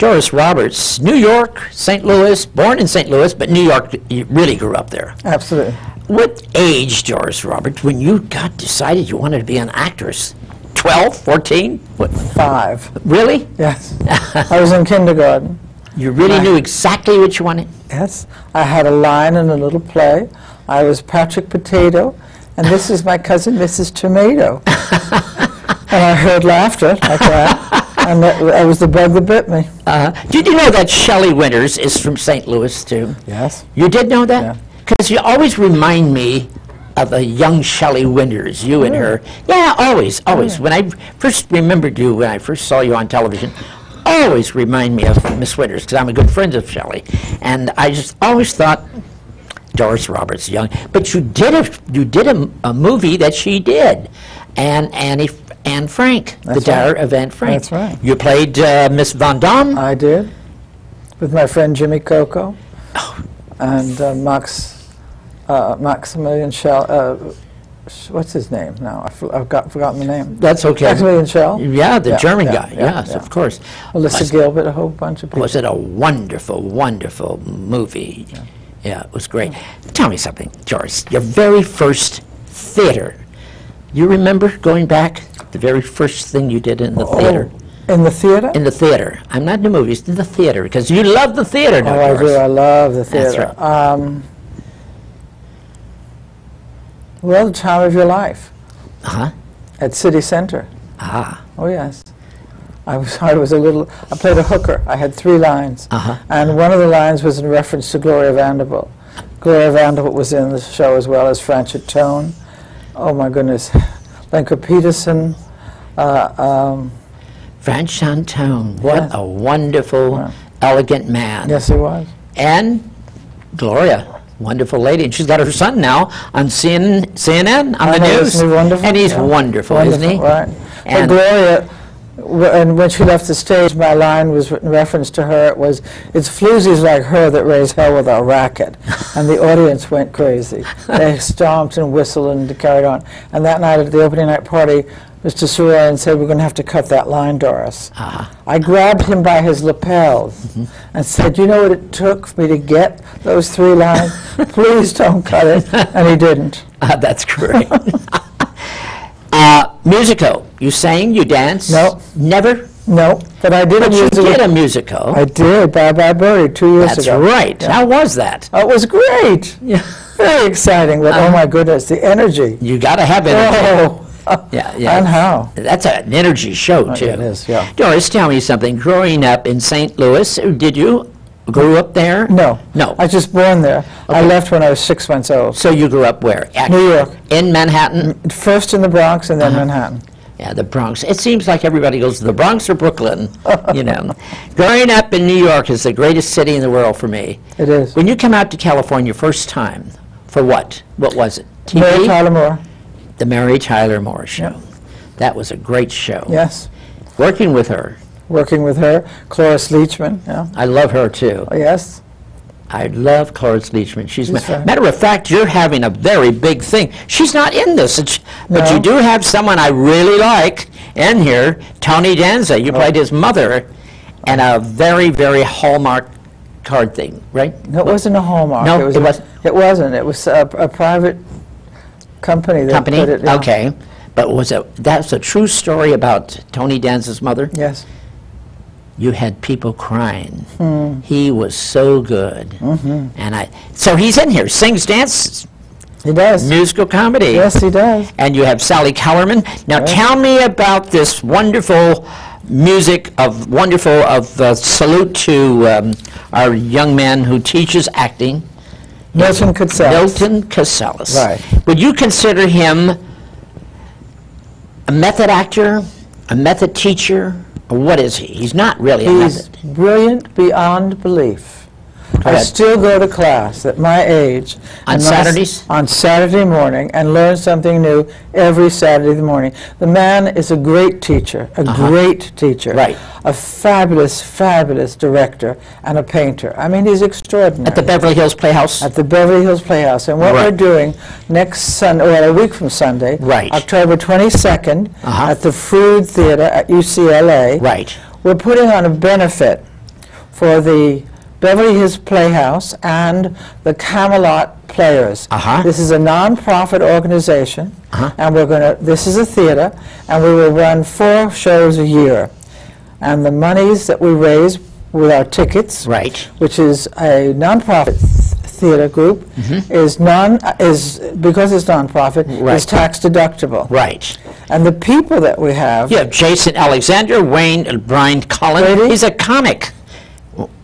Doris Roberts, New York, St. Louis, born in St. Louis, but New York, you really grew up there. Absolutely. What age, Doris Roberts, when you decided you wanted to be an actress? 12, 14? What? 5. Really? Yes. I was in kindergarten. You really knew exactly what you wanted? Yes. I had a line in a little play. I was Patrick Potato, and this is my cousin, Mrs. Tomato. And I heard laughter like that. And that was the bug that bit me. Did you know that Shelley Winters is from St. Louis, too? Yes. You did know that? Yeah. Because you always remind me of a young Shelley Winters, you and her. Yeah, always, always. When I first remembered you, when I first saw you on television, always remind me of Miss Winters, because I'm a good friend of Shelley. And I just always thought, Doris Roberts, young. But you did a movie that she did, and Anne Frank, the daughter of Anne Frank. That's right. You played Miss Von Damme. I did, with my friend Jimmy Coco, and Maximilian Schell. What's his name now? I've forgotten the name. That's okay. Maximilian Schell. Yeah, the German guy. Yes, of course. Alyssa Gilbert, a whole bunch of people. Was it a wonderful, wonderful movie? Yeah, it was great. Tell me something, Doris. Your very first theater. You remember going back? The very first thing you did in the theater. In the theater? In the theater. I'm not in the movies, in the theater, because you love the theater now, I Doris. do. I love the theater. That's right. Well, the time of your life. Uh-huh. At City Center. Ah. Oh, yes. I played a hooker. I had 3 lines. And one of the lines was in reference to Gloria Vanderbilt. Gloria Vanderbilt was in the show as well as Franchot Tone. Oh, my goodness. Lenka Peterson. Franchot Tone. What a wonderful, elegant man. Yes, he was. And Gloria, wonderful lady. And she's got her son now on CNN, on the news. Isn't he wonderful? And he's wonderful, isn't he? Right. And Gloria, and when she left the stage, my line was in reference to her. It was, "It's floozies like her that raise hell with a racket." And the audience went crazy. They stomped and whistled and carried on. And that night at the opening night party, Mr. Saroyan said, "We're going to have to cut that line, Doris." I grabbed him by his lapels and said, "You know what it took for me to get those 3 lines? Please don't cut it." And he didn't. That's great. Musical. You sang, you danced? No. Never? No, but I did But a musical. you did a musical. I did, Bye Bye Birdie, 2 years That's ago. right. Yeah. How was that? It was great. Yeah. Very exciting, but oh my goodness, the energy. You got to have energy. Oh, Yeah. and how? That's an energy show, too. It is, yeah. Doris, tell me something. Growing up in St. Louis, did you grow up there? No. No. I was just born there. I left when I was 6 months old. So you grew up where? New York. In Manhattan? First in the Bronx and then Manhattan. Yeah, the Bronx. It seems like everybody goes to the Bronx or Brooklyn, you know. Growing up in New York is the greatest city in the world for me. It is. When you come out to California first time, for what? What was it? TV? Mary Tyler Moore. The Mary Tyler Moore Show. Yep. That was a great show. Yes. Working with her. Working with her. Cloris Leachman. Yeah. I love her, too. Oh, yes. I love Cloris Leachman. She's right. matter of fact, you're having a very big thing. She's not in this, but No. you do have someone I really like in here, Tony Danza. You played his mother, and a very, very Hallmark card thing, right? No, it wasn't a Hallmark. No, it wasn't. It wasn't. It was a private company that put it. Yeah. Okay, but that's a true story about Tony Danza's mother? Yes. You had people crying. He was so good. And so he's in here, sings, dances, He does. musical comedy. Yes, he does. And you have Sally Kellerman. Now tell me about this wonderful music of salute to our young man who teaches acting. Milton Katselas. Milton Katselas. Right. Would you consider him a method actor, a method teacher, or what is he? He's not really a He's method. brilliant beyond belief. I ahead. still go to class at my age. On and Saturdays? On Saturday morning, and learn something new every Saturday morning. The man is a great teacher, a great teacher. Right. A fabulous, fabulous director and a painter. I mean, he's extraordinary. At the Beverly Hills Playhouse? At the Beverly Hills Playhouse. And what we're doing next Sunday, well, a week from Sunday, October 22nd, at the Froude Theater at UCLA, Right. we're putting on a benefit for the Beverly Hills Playhouse and the Camelot Players. This is a non-profit organization, and this is a theater, and we will run 4 shows a year. And the monies that we raise with our tickets, which is a non-profit theater group, is because it's non-profit, is tax deductible. And the people that we have. You have Jason Alexander, Brian Cullen. He's a comic.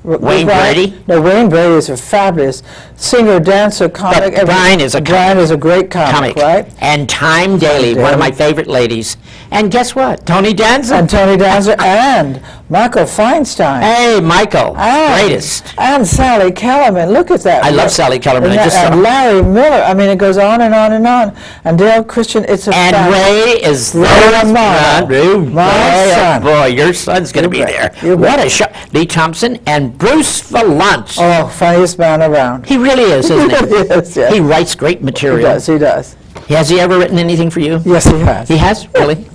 Wayne Brady? No, Wayne Brady is a fabulous singer, dancer, comic. But Brian is a great comic, right? And Time Daly, one of my favorite ladies. And guess what? Tony Danza. And Tony Danza and Michael Feinstein. Hey, Michael, greatest. And Sally Kellerman. Look at that. I love Sally Kellerman. And Larry Miller. I mean, it goes on and on and on. And Dale Christian, it's a And Ray is Ray Romano. My son. Boy, your son's going to be there. What a show. Lee Thompson and Bruce Valance. Oh, funniest man around. He really is, isn't he? He really is, yes. He writes great material. He does. Has he ever written anything for you? Yes, he has. He has? Really?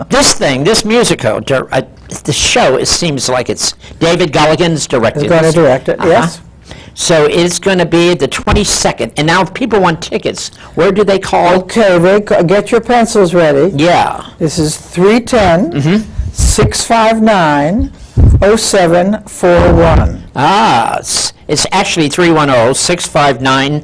This musical, the show, it seems like it's David Gulligan's directing. He's going to direct it, yes. So it's going to be the 22nd. And now if people want tickets, where do they call? Okay, get your pencils ready. Yeah. This is 310-659-0741. It's actually 310-659.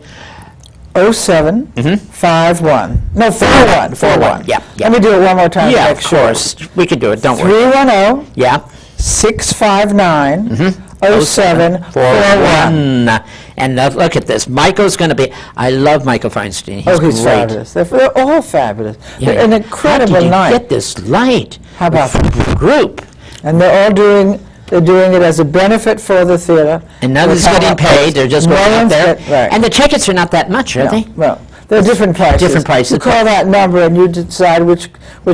0751. No, 41. 41. Yeah. Let me do it one more time. Yeah, of course. We can do it. Don't worry. 310. Yeah. 659. 0741. And look at this. Michael's going to be. I love Michael Feinstein. He's fabulous. They're all fabulous. They're an incredible night. night. Get this light. How about the group? And they're all doing. They're doing it as a benefit for the theater. And none is getting paid. They're just going up there. And the tickets are not that much, are they? Well, they're different prices. Different prices. You call that number and you decide which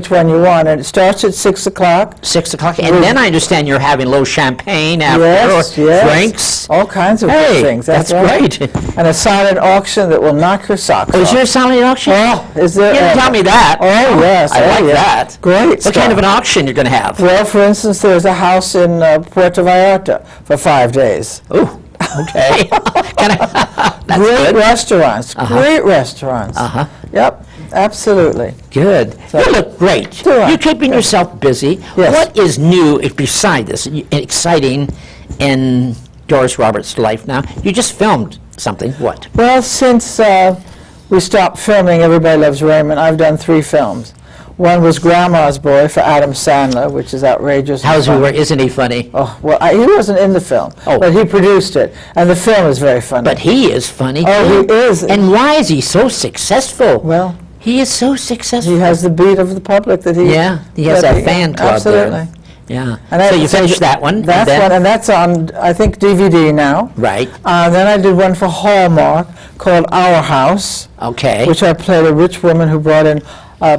one you want. And it starts at 6 o'clock. 6 o'clock. And then I understand you're having low champagne after, drinks. All kinds of good things. That's great. And a silent auction that will knock your socks off. Is there a silent auction? Oh, is there? You didn't tell me that. Oh, yes. I like that. Great What kind of an auction you're going to have? Well, for instance, there's a house in Puerto Vallarta for 5 days. Ooh. Okay. Great restaurants. Great restaurants. Yep, absolutely. Good. So you look great. You're keeping yourself busy. Yes. What is new beside this, exciting in Doris Roberts' life now? You just filmed something. What? Well, since we stopped filming Everybody Loves Raymond, I've done 3 films. One was Grandma's Boy for Adam Sandler, which is outrageous. Isn't he funny? Oh, well, he wasn't in the film, but he produced it, and the film is very funny. But he is funny. Oh, he is. And why is he so successful? Well, he is so successful. He has the beat of the public that he... Yeah, he has that fan club there. Absolutely. Yeah. And so you finished that one? And that's on, I think, DVD now. Right. Then I did one for Hallmark called Our House. Okay. Which I played a rich woman who brought in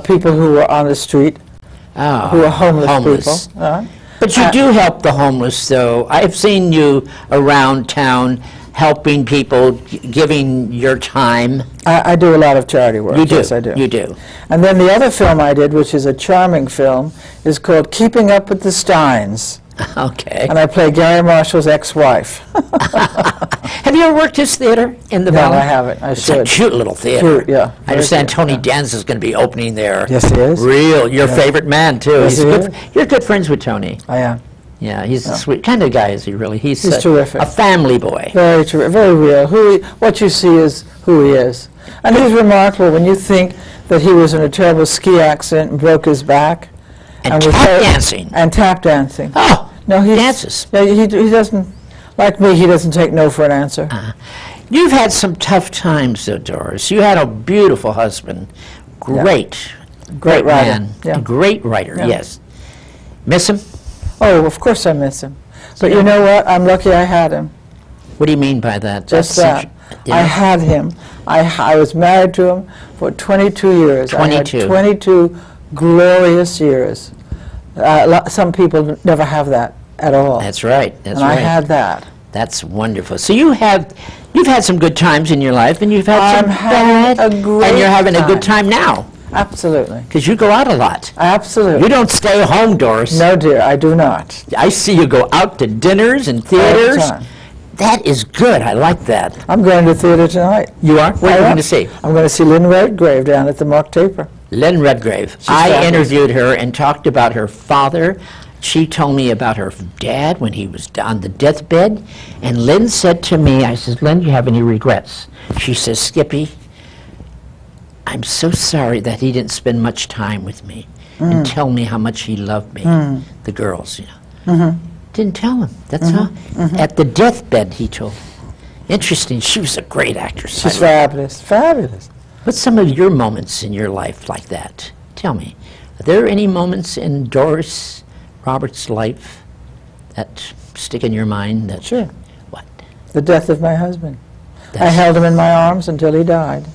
people who were on the street, who were homeless. People. But you do help the homeless, though. I've seen you around town helping people, giving your time. I do a lot of charity work. You do. Yes, I do. You do. And then the other film I did, which is a charming film, is called Keeping Up with the Steins. Okay. And I play Gary Marshall's ex-wife. Have you ever worked his theater in the Valley? No, I haven't. I should. It's a cute little theater. Cute, yeah. I understand Tony Danza is going to be opening there. Yes, he is. Your favorite man, too. Yes, You're good friends with Tony. I am. Yeah, he's a sweet kind of guy, is he really? He's terrific. A family boy. Very true, very real. What you see is who he is. And he's remarkable when you think that he was in a terrible ski accident and broke his back. And tap dancing. And tap dancing. Oh, no, he dances. No, he doesn't, like me, he doesn't take no for an answer. You've had some tough times, though, Doris. You had a beautiful husband. Great writer. Man. Yeah. A great writer, yes. Miss him? Oh, of course I miss him. But you know what? I'm lucky I had him. What do you mean by that? Just that. I had him. I was married to him for 22 years. 22. I had 22 glorious years. Some people never have that at all. That's right. And I had that. That's wonderful. So you've had some good times in your life, and you've had some bad, and you're having a good time now. Absolutely. Because you go out a lot. Absolutely. You don't stay home, Doris. No, dear, I do not. I see you go out to dinners and All theaters. the time. That is good. I like that. I'm going to theater tonight. You are? What are you going to see? I'm going to see Lynn Redgrave down at the Mock Taper. Lynn Redgrave. I fabulous. interviewed her and talked about her father. She told me about her dad when he was on the deathbed. And Lynn said to me, I said, Lynn, do you have any regrets? She says, Skippy, I'm so sorry that he didn't spend much time with me and tell me how much he loved me, the girls, you know. Didn't tell him. That's all. At the deathbed, he told me. Interesting. She was a great actress. She's fabulous. Fabulous. What's some of your moments in your life like that? Tell me. Are there any moments in Doris Roberts' life that stick in your mind? That Sure. What? The death of my husband. I That's- held him in my arms until he died.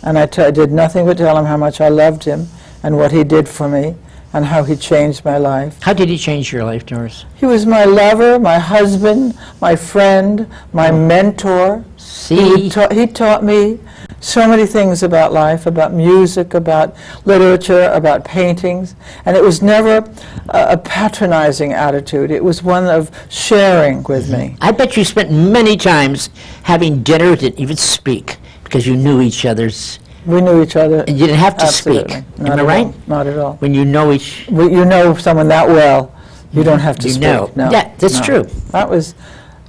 And I did nothing but tell him how much I loved him and what he did for me and how he changed my life. How did he change your life, Doris? He was my lover, my husband, my friend, my mentor. See? He taught me so many things about life, about music, about literature, about paintings. And it was never a patronizing attitude. It was one of sharing with me. I bet you spent many times having dinner, didn't even speak, because you knew each other's, We knew each other. and you didn't have to Absolutely. speak. Not Am I at right? all. Not at all. When you know each, You know someone that well, you don't have to you speak. know. No, Yeah, that's no. true. That was.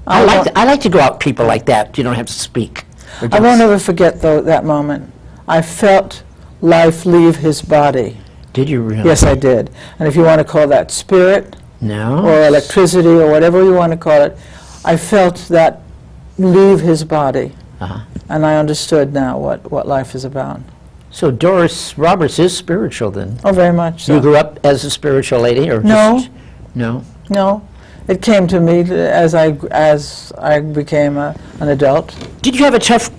I like to go out with people like that. You don't have to speak. Or I won't just- ever forget though that moment. I felt life leave his body. Did you really? Yes, I did. And if you want to call that spirit No? or electricity or whatever you want to call it, I felt that leave his body. Uh-huh. And I understood now what life is about. So Doris Roberts is spiritual then? Oh, very much so. You grew up as a spiritual lady, or No. just no? No, it came to me as I became an adult. Did you have a tough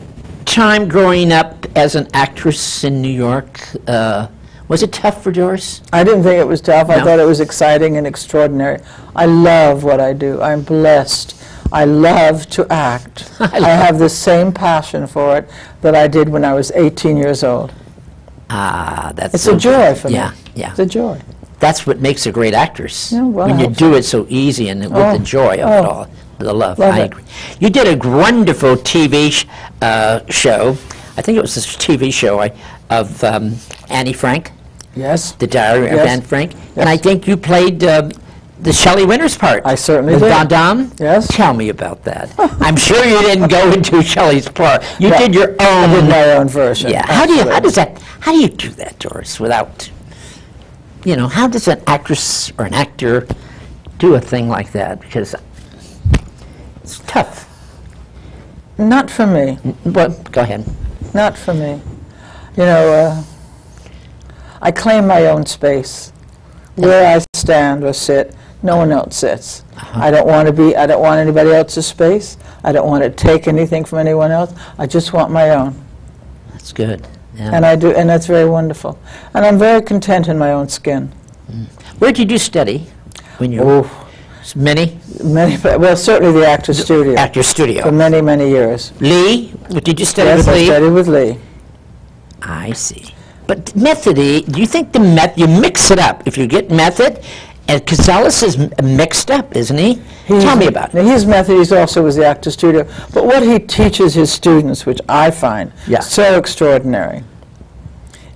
time growing up as an actress in New York? Was it tough for Doris? I didn't think it was tough. I No? thought it was exciting and extraordinary. I love what I do. I'm blessed. I love to act. I have the same passion for it that I did when I was 18 years old. Ah, that's It's so a joy good. for me. Yeah, yeah. It's a joy. That's what makes a great actress. Yeah, well, when I you hope do it so easy and with the Oh, joy of it oh. all, the love. Love I it. agree. You did a wonderful TV show. I think it was a TV show of Annie Frank, Yes, The Diary of Yes. Anne Frank, and I think you played the Shelley Winters part. I certainly with did. Don Don. Yes. Tell me about that. I'm sure you didn't go into Shelley's part. You Yeah, did your I own. did my own version. Yeah. Absolutely. How do you do that, Doris, without, how does an actress or an actor do a thing like that? Because it's tough. Not for me. Well, go ahead. Not for me. I claim my own space. Where I stand or sit, no one else sits. I don't want anybody else's space. I don't want to take anything from anyone else. I just want my own. That's good. Yeah. And I do, and that's very wonderful. And I'm very content in my own skin. Where did you study when you Oh, many well, certainly the Actors Studio actor for studio? many, many years. Lee, did you study Yes, with I Lee? studied with Lee. I see. But method, do you think you mix it up? If you get method, and Casalis is mixed up, isn't he? Tell me about it. His method, he's also with the Actors Studio. But what he teaches his students, which I find Yeah. so extraordinary,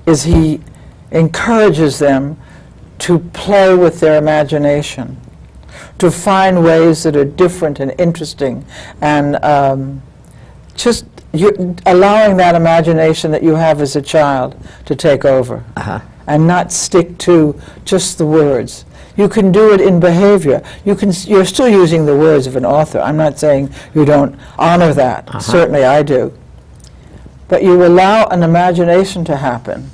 is he encourages them to play with their imagination, to find ways that are different and interesting, and just allowing that imagination that you have as a child to take over, and not stick to just the words. You can do it in behavior. You're still using the words of an author. I'm not saying you don't honor that. Certainly I do. But you allow an imagination to happen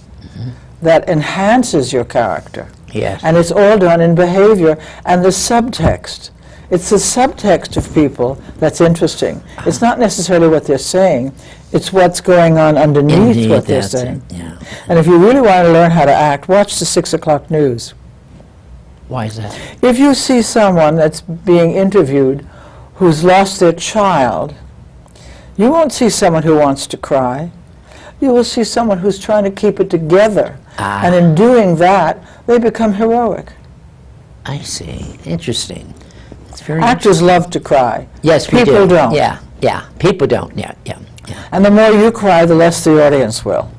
that enhances your character. Yes. And it's all done in behavior and the subtext. It's the subtext of people that's interesting. It's not necessarily what they're saying. It's what's going on underneath what they're that's saying. it, yeah. And if you really want to learn how to act, watch the 6 o'clock news. Why is that? If you see someone that's being interviewed who's lost their child, you won't see someone who wants to cry. you will see someone who's trying to keep it together. And in doing that, they become heroic. I see. Interesting. It's very Actors love to cry. Yes, we People do. don't. Yeah, yeah. People don't. Yeah, yeah, yeah. And the more you cry, the less the audience will.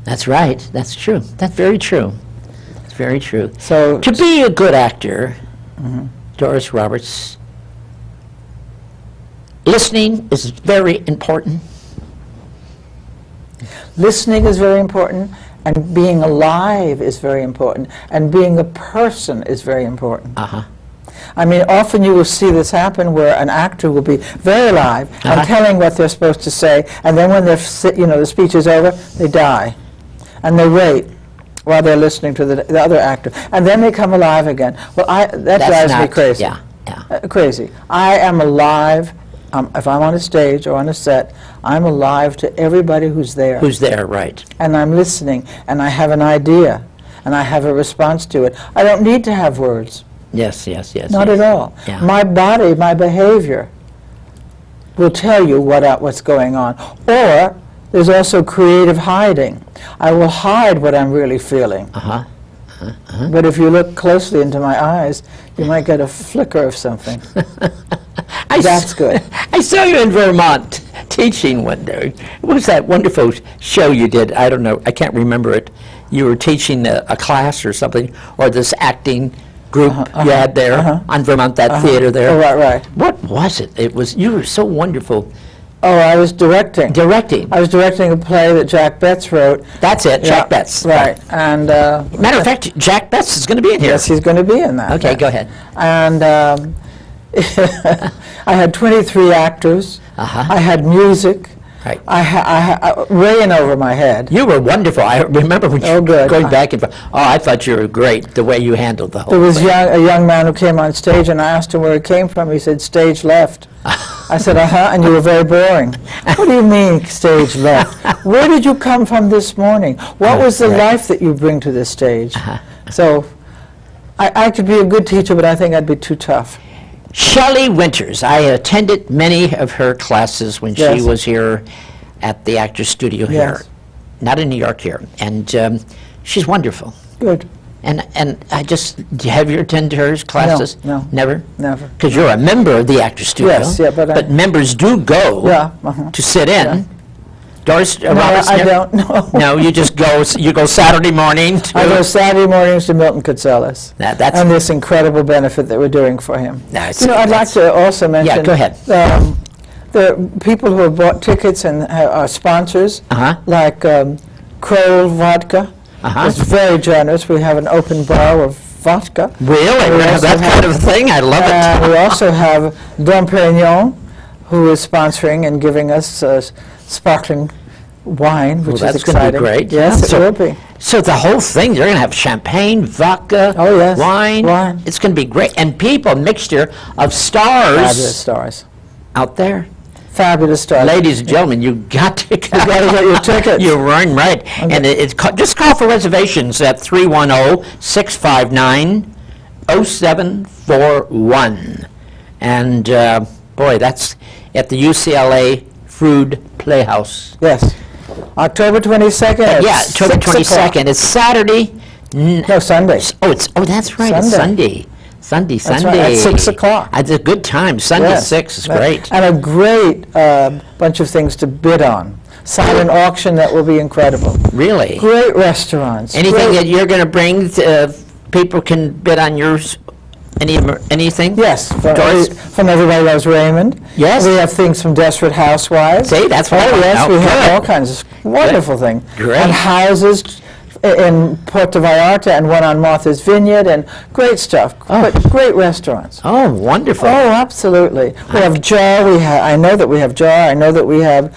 That's right. That's true. That's very true. It's very true. So to be a good actor, Doris Roberts, listening is very important. Listening is very important, and being alive is very important, and being a person is very important. I mean, often you will see this happen where an actor will be very alive and telling what they're supposed to say, and then when the speech is over, they die. And they wait while they're listening to the other actor. And then they come alive again. Well, that drives me crazy. Yeah, yeah. Crazy. I am alive. If I'm on a stage or on a set, I'm alive to everybody who's there. Who's there, right. And I'm listening, and I have an idea, and I have a response to it. I don't need to have words. Yes, yes, yes. Not yes. at all. Yeah. My body, my behavior will tell you what's going on. Or there's also creative hiding. I will hide what I'm really feeling. But if you look closely into my eyes, you might get a flicker of something. That's good. I saw you in Vermont teaching one day. What was that wonderful show you did? I don't know. I can't remember it. You were teaching a class or something, or this acting group you had there on Vermont, that theater there. Oh, right. What was it? It was, you were so wonderful. Oh, I was directing. Directing. I was directing a play that Jack Betts wrote. That's it, Jack Betts. Right. And matter of fact, Jack Betts is going to be in here. yes, he's going to be in that. Okay, go ahead. And I had 23 actors. I had music. Right. I rain over my head. You were wonderful. I remember when you were going back and forth. Oh, I thought you were great, the way you handled the whole There was thing. a young man who came on stage, and I asked him where he came from. He said, stage left. I said, and you were very boring. What do you mean, stage left? Where did you come from this morning? What was the life that you bring to this stage? So I could be a good teacher, but I think I'd be too tough. Shelley Winters. I attended many of her classes when she was here at the Actors Studio here. Not in New York here. And she's wonderful. Good. And I just, have you attended her classes? No. Never? Never. Because you're a member of the Actors Studio. Yes, yeah, but members do go to sit in. Yeah. Doris No, Roberts? I don't know. No, you just go, you go Saturday morning to... I go Saturday mornings to Milton Kitselis. That's and this incredible benefit that we're doing for him. Nice. You know, I'd like to also mention... Yeah, go ahead. The people who have bought tickets and are sponsors, like Kroll Vodka, is very generous. We have an open bar of vodka. Really? We have that kind of thing? I love it. We also have Dom Perignon, who is sponsoring and giving us sparkling wine, which is exciting. Going to be great. Yes, it will be. So the whole thing, they're going to have champagne, vodka, wine. It's going to be great. And people, mixture of stars. Fabulous stars. Out there. Fabulous stars. Ladies and gentlemen, you got to get your tickets. You're right. Okay. And just call for reservations at 310-659-0741. And boy, that's at the UCLA Food Playhouse. Yes. October 22nd. Yeah, October 22nd. It's Saturday. No, Sunday. Oh, that's right. Sunday. It's Sunday. That's right, at 6 o'clock. It's a good time. Sunday 6 is great. And a great bunch of things to bid on. Silent auction that will be incredible. Really? Great restaurants. Anything that you're going to bring, people can bid on yours? Anything? Yes, from Everybody Loves Raymond. Yes. We have things from Desperate Housewives. See, that's what we have all kinds of wonderful things. Great. And houses in Puerto Vallarta and one on Martha's Vineyard and great stuff. But great restaurants. Oh, wonderful. Oh, absolutely. We have Jar. I know that we have Jar. I know that we have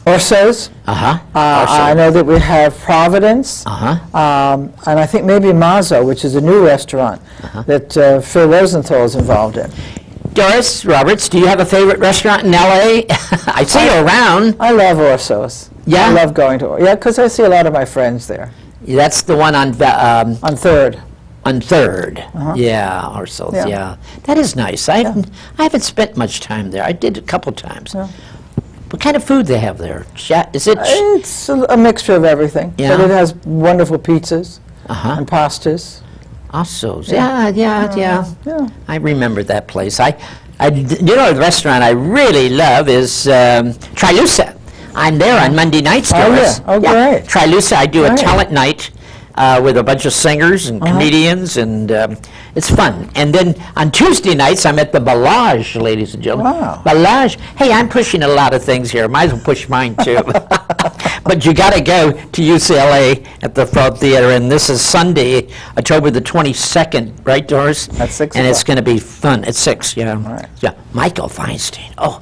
Orso's. I know that we have Providence. And I think maybe Mazzo, which is a new restaurant that Phil Rosenthal is involved in. Doris Roberts, do you have a favorite restaurant in L.A.? I see you around. I love Orso's. Yeah? I love going to Orso's. Yeah, because I see a lot of my friends there. That's the one on 3rd. On 3rd. Yeah, Orso's, yeah. That is nice. I haven't spent much time there. I did a couple times. What kind of food they have there? Is it? It's a mixture of everything. Yeah. But it has wonderful pizzas Uh-huh. and pastas. Ossos. Yeah. Yeah. I remember that place. The restaurant I really love is Trilusa. I'm there on Monday nights, Doris. Oh, great. Trilusa, I do a Great. talent night with a bunch of singers and comedians, and it's fun. And then on Tuesday nights, I'm at the Ballage, ladies and gentlemen. Wow. Ballage. Hey, I'm pushing a lot of things here. Might as well push mine, too. But you got to go to UCLA at the Frog Theater, and this is Sunday, October the 22nd, right, Doris? At 6 And it's o'clock. going to be fun. At 6, yeah. Right. Yeah. Michael Feinstein. Oh,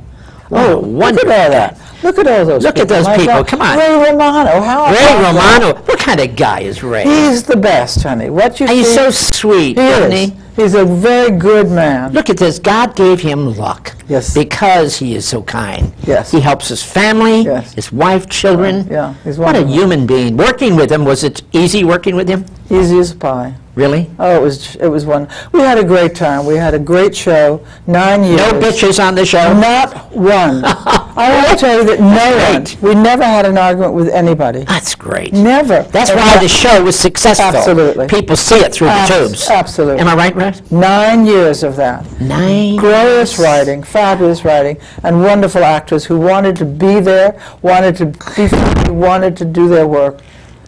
Look at all that. Look at all those Look people. at those My people. God. Come on. Ray Romano. How Ray about that? Romano. What kind of guy is Ray? He's the best, honey. What you He's see, so sweet, he isn't is. he? He's a very good man. Look at this. God gave him luck. Yes. Because he is so kind. Yes. He helps his family, Yes. his wife, children. Yeah, he's What a wonderful. human being. Working with him, was it easy working with him? Easy as pie. Really? Oh, it was one. We had a great time. We had a great show. 9 years. No bitches on the show? Not one. I want to tell you that no one. Great. We never had an argument with anybody. That's great. Never. That's why the show was successful. Absolutely. People see it through the tubes. Absolutely. Am I right, Russ? 9 years of that. 9 Glorious writing, fabulous writing, and wonderful actors who wanted to be there, wanted to be funny, wanted to do their work.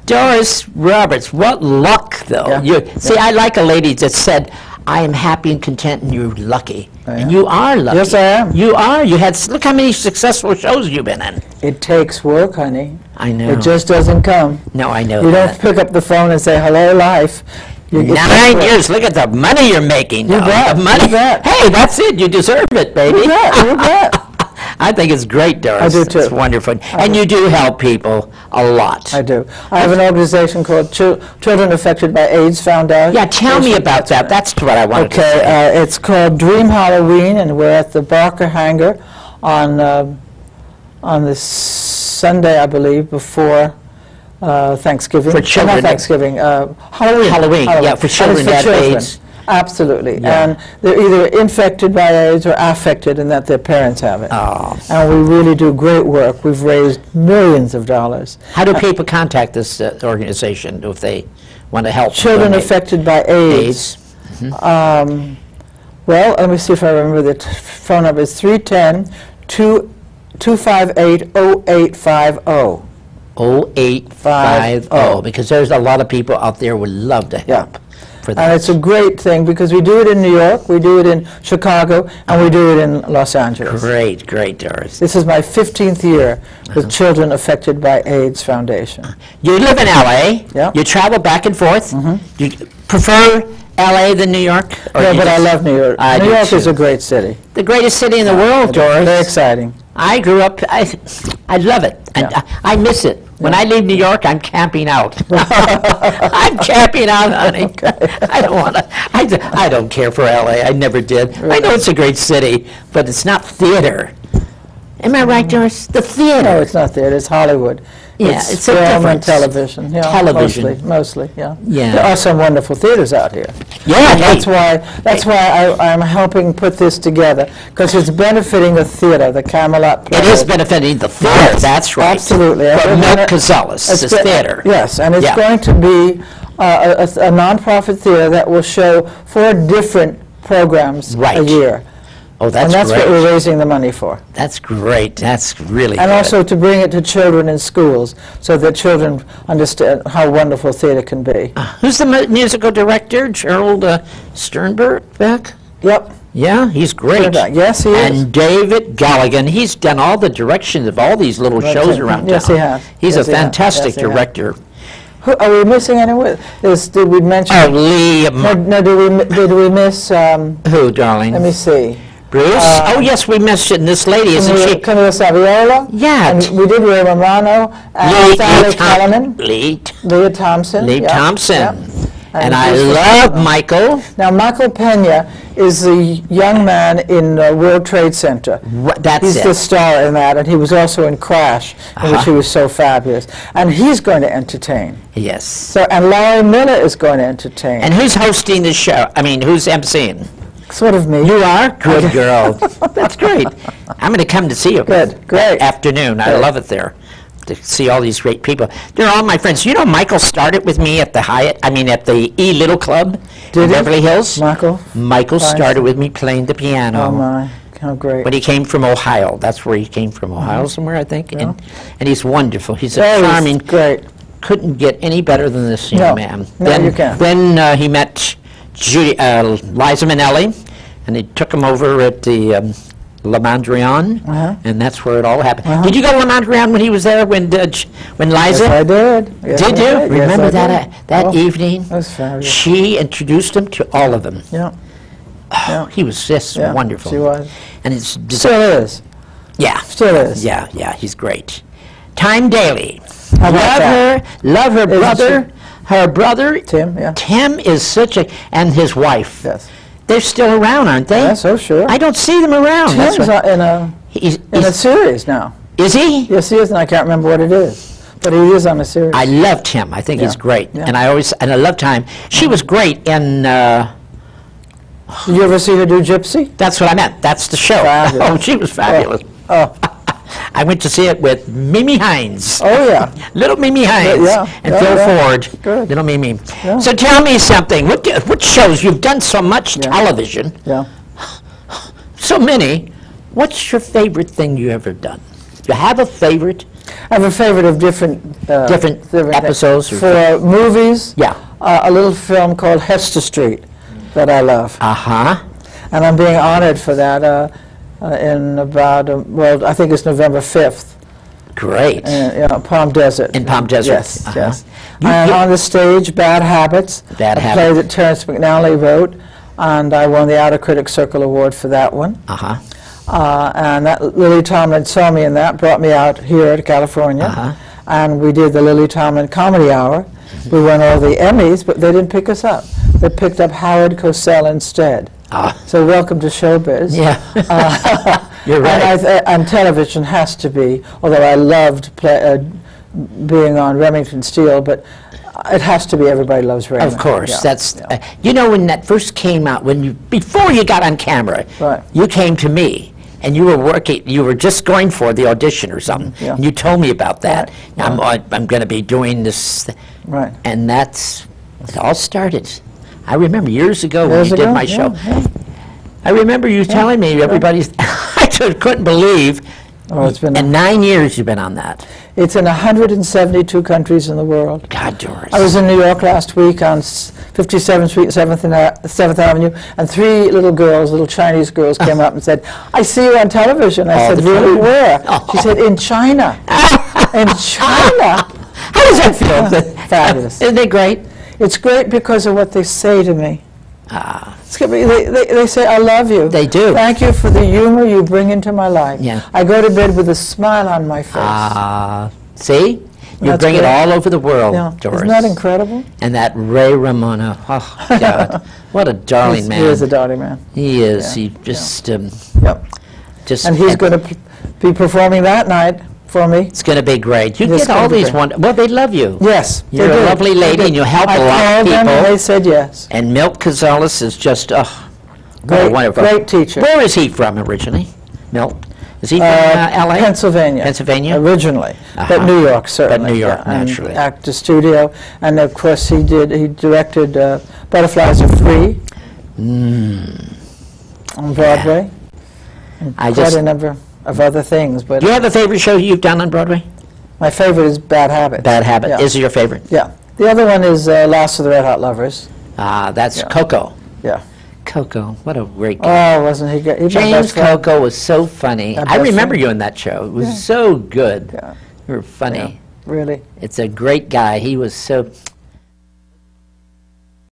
Doris Roberts, what luck, though. Yeah. See, I like a lady that said, I am happy and content and you're lucky. I And am. you are lucky. Yes, I am. You are. Look how many successful shows you've been in. It takes work, honey. I know. It just doesn't come. No, I know You that. don't pick up the phone and say, hello, life. You get 9 work. years. Look at the money you're making. You now. bet, The money. you bet. Hey, that's it. You deserve it, baby. You bet, you bet. I think it's great, Doris. I do, too. It's wonderful. And you do help people a lot. I do. I have an organization called Children Affected by AIDS Foundation. Yeah, tell me about that. That's what I wanted to say. Okay, it's called Dream Halloween, and we're at the Barker Hangar on this Sunday, I believe, before Thanksgiving. For children. Not Thanksgiving, Halloween. Halloween, yeah, for And it's children that have children. AIDS. Absolutely. Yeah. And they're either infected by AIDS or affected in that their parents have it. Oh. And we really do great work. We've raised millions of dollars. How do people contact this organization if they want to help? Children donate? affected by AIDS. Well, let me see if I remember the phone number. It's 310-258-0850. 0850, because there's a lot of people out there who would love to help for that. And it's a great thing because we do it in New York, we do it in Chicago, and we do it in Los Angeles. Great, great, Doris. This is my 15th year with Children Affected by AIDS Foundation. You live in L.A. Yeah. You travel back and forth. Do you prefer L.A. than New York? Or Yeah, you but I just- love New York. I New do York is too. a great city. The greatest city in the world, Doris. Very exciting. I grew up, I love it, and Yeah. I miss it. When I leave New York, I'm camping out. I'm camping out, honey. I don't want to, I don't care for LA, I never did. I know it's a great city, but it's not theater. Am I right, Doris? The theater. No, it's not there. It's Hollywood. Yeah, it's it's a film and difference. television. Yeah, Television. mostly, yeah. Yeah. There are some wonderful theaters out here. Yeah, And hey. that's why I'm helping put this together, because it's benefiting the theater, the Camelot. It is benefiting the theater, Yes, that's right. absolutely. But And Milk it- Cazalis is theater. Yes, and it's Yeah. going to be a nonprofit theater that will show 4 different programs a Right. year. Oh, that's And that's what we're great. raising the money for. That's great. That's really And good. also to bring it to children in schools so that children understand how wonderful theater can be. Who's the musical director? Gerald Sternberg? Yep. Yeah, he's great. Sternberg. Yes, he is. And David Galligan, he's done all the directions of all these little shows around Yes, town. he has. He's Yes, a he has. fantastic Yes, he has. director. Are we missing anyone? Did we mention? Oh, Lee, No, did we miss? who, darling? Let me see. Bruce? Oh, yes, we mentioned this lady, isn't she? Camila Saviola. Yeah. And we did Ray Romano and Sally Callanan. Leah Thompson. Lee yeah, Thompson. yeah. And I he's the- love Michael. Now, Michael Pena is the young man in World Trade Center. That's He's it. the star in that, and he was also in Crash, in which he was so fabulous. And he's going to entertain. Yes. So, and Larry Miller is going to entertain. And who's hosting the show? I mean, who's emceeing? Sort of me. You are? Good girl. That's great. I'm going to come to see you. Good, great. Afternoon. I love it there to see all these great people. They're all my friends. You know, Michael started with me at the at the E Little Club in Beverly Hills. Michael started with me playing the piano. Oh, my. How great. When he came from Ohio. That's where he came from, Ohio somewhere, I think. Yeah. And he's wonderful. He's a charming. Great. Couldn't get any better than this young man. No, you can't. Then he met Liza Minnelli, and they took him over at the Le Mondrian, and that's where it all happened. Did you go to Le Mondrian when he was there, when Liza? Yes, I did. Yes, did you? Yes, remember that evening? That was fabulous. She introduced him to all of them. Yeah. Oh, he was just wonderful. She was. And it's still is. Yeah. Still is. Yeah, he's great. Time Daly. Love her brother. Her brother, Tim, Tim is such a, and his wife. Yes. They're still around, aren't they? Yes, oh sure. I don't see them around. Tim's in a series now. Is he? Yes, he is, and I can't remember what it is. But he is on a series. I loved him. I think he's great. Yeah. And I loved Time. She was great in... Did you ever see her do Gypsy? That's what I meant. That's the show. Fabulous. Oh, she was fabulous. Oh. I went to see it with Mimi Hines. Oh, yeah. Little Mimi Hines. And Phil Ford. Good. Little Mimi. Yeah. So tell me something. What shows? You've done so much television. Yeah. So many. What's your favorite thing you ever done? Do you have a favorite? I have a favorite of different episodes. For movies, yeah. A little film called Hester Street that I love. And I'm being honored for that in about, I think it's November 5th. Great. Palm Desert. In Palm Desert. Yes, yes. And on the stage, Bad Habits. Bad Habits. A play that Terrence McNally wrote, and I won the Outer Critics Circle Award for that one. And Lily Tomlin saw me in that, brought me out here to California, and we did the Lily Tomlin Comedy Hour. We won all the Emmys, but they didn't pick us up. They picked up Howard Cosell instead. So welcome to showbiz. Yeah. You're right. And television has to be, although I loved being on Remington Steele, but it has to be Everybody Loves Raymond. Of course. That's you know, when that first came out, before you got on camera, you came to me. And you were working, you were just going for the audition or something, and you told me about that. I'm going to be doing this, and it all started. I remember years ago when you did my show. I remember you telling me everybody's, I just couldn't believe, in 9 years you've been on that. It's in 172 countries in the world. God, Doris. I was in New York last week on 57th Street, 7th Avenue, and 3 little Chinese girls came up and said, "I see you on television." I said, "Really, where?" She said, "In China." In China. How does that feel? Fabulous. Isn't it great? It's great because of what they say to me. They say, "I love you." They do. "Thank you for the humor you bring into my life." Yeah. I go to bed with a smile on my face. See? You bring it all over the world, Doris. Isn't that incredible? And that Ray Ramona, oh, God, what a darling man. He is a darling man. He is. He just... just and he's going to be performing that night for me. It's going to be great. You get all these wonderful... Well, they love you. Yes, You're a lovely lady, and you help a lot of people. I called them, and they said yes. And Milt Gonzalez is just, wonderful. Great teacher. Where is he from originally, Milt? Is he from L.A.? Pennsylvania. Pennsylvania? Originally. But New York, certainly. But New York, naturally. Actor studio. And, of course, he directed Butterflies Are Free on Broadway. And quite a number of other things. But do you have a favorite show you've done on Broadway? My favorite is Bad Habit. Bad Habit. Is it your favorite? Yeah. The other one is Last of the Red Hot Lovers. That's Coco. Yeah. Coco, what a great guy. Oh, wasn't he good? James Coco was so funny. I remember you in that show. It was so good. You were funny. Really. It's a great guy. He was so...